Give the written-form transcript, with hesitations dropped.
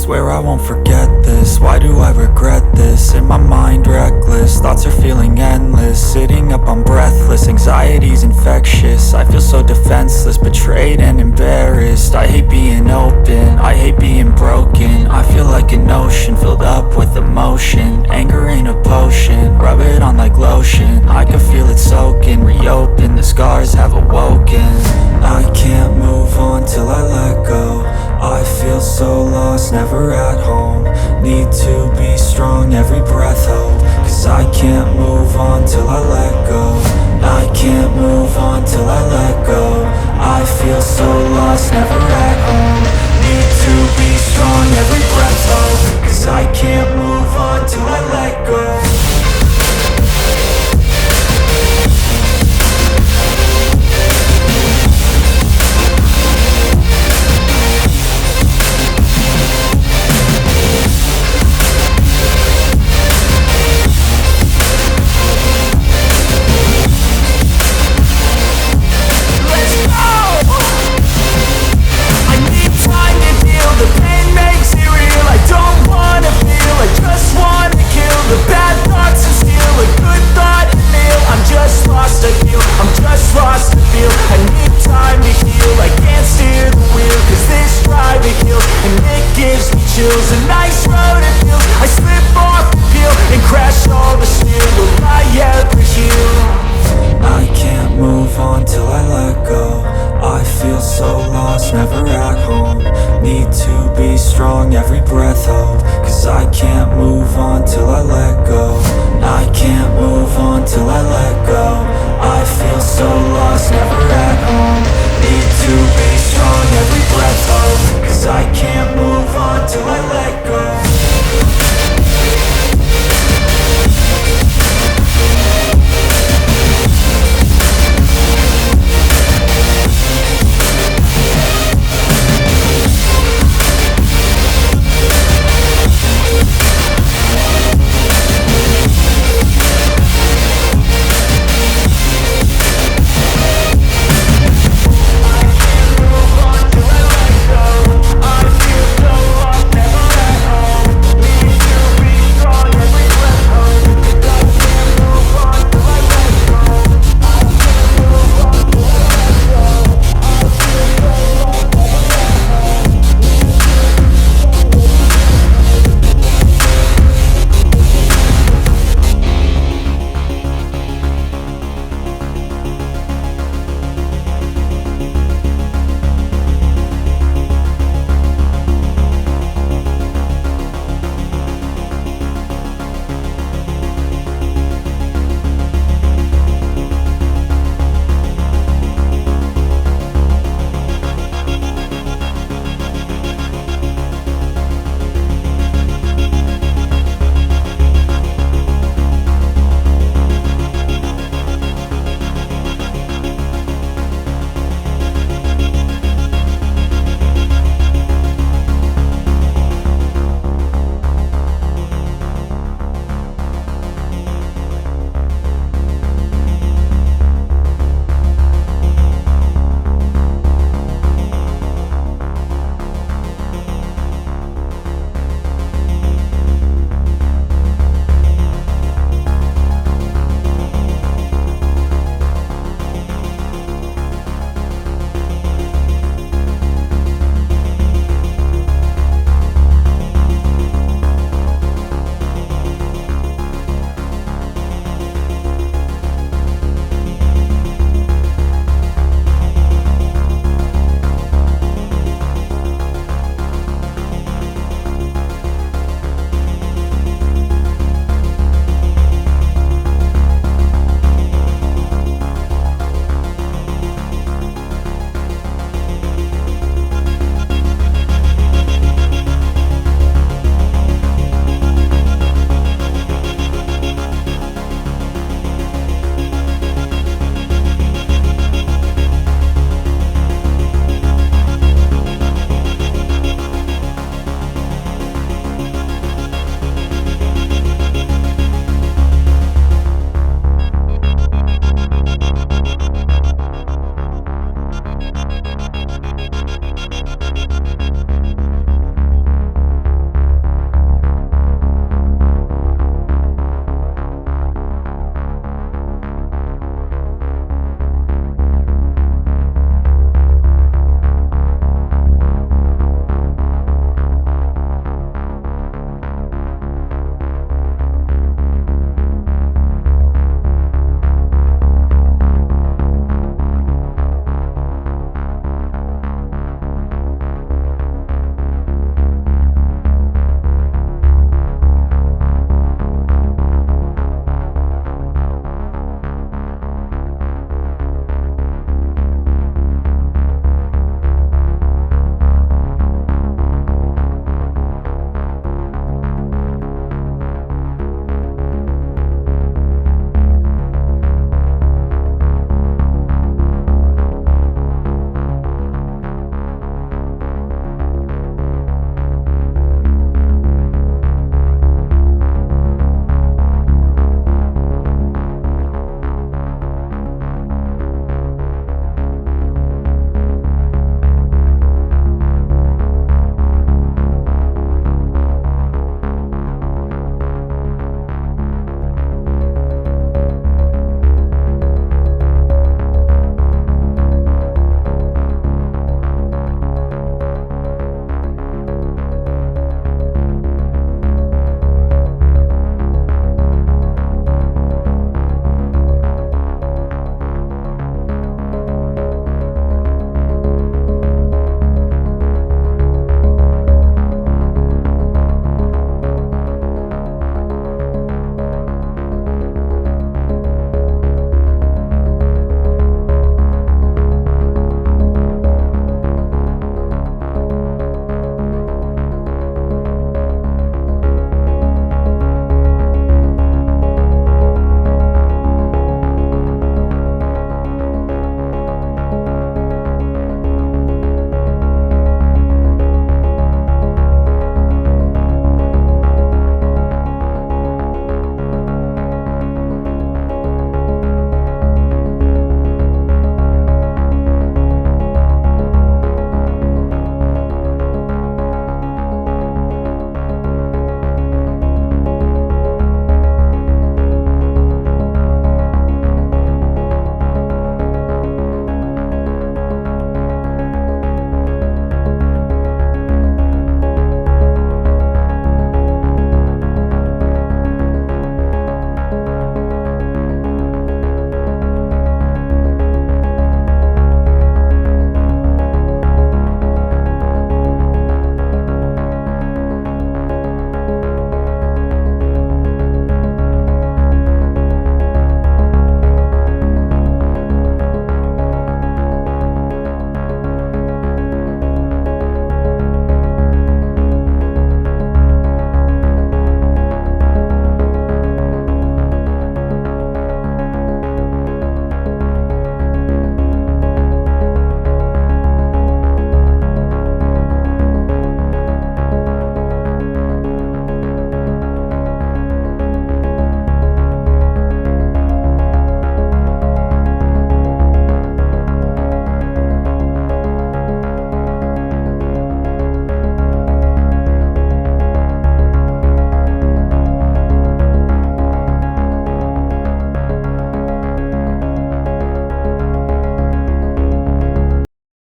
Swear I won't forget this. Why do I regret this? In my mind reckless, thoughts are feeling endless. Sitting up, I'm breathless, anxiety's infectious. I feel so defenseless, betrayed and embarrassed. I hate being open, I hate being broken. I feel like an ocean filled up with emotion. Anger ain't a potion, rub it on like lotion. I can feel it soaking, reopen, the scars have awoken. I can't move on till I let go. I feel so lost, never at home. Need to be strong, every breath hope. Cause I can't move on till I let go. I can't move on till I let go. I feel so lost, never at home. Need to be strong, every breath hope. Cause I can't move on till I let go. A nice road it feels. I slip off the peel and crash all the steel. Will I ever heal? I can't move on till I let go. I feel so lost, never at home. Need to be strong, every breath hope. Cause I can't move on till I let go. I can't move on till I let go. I feel so lost, never at home.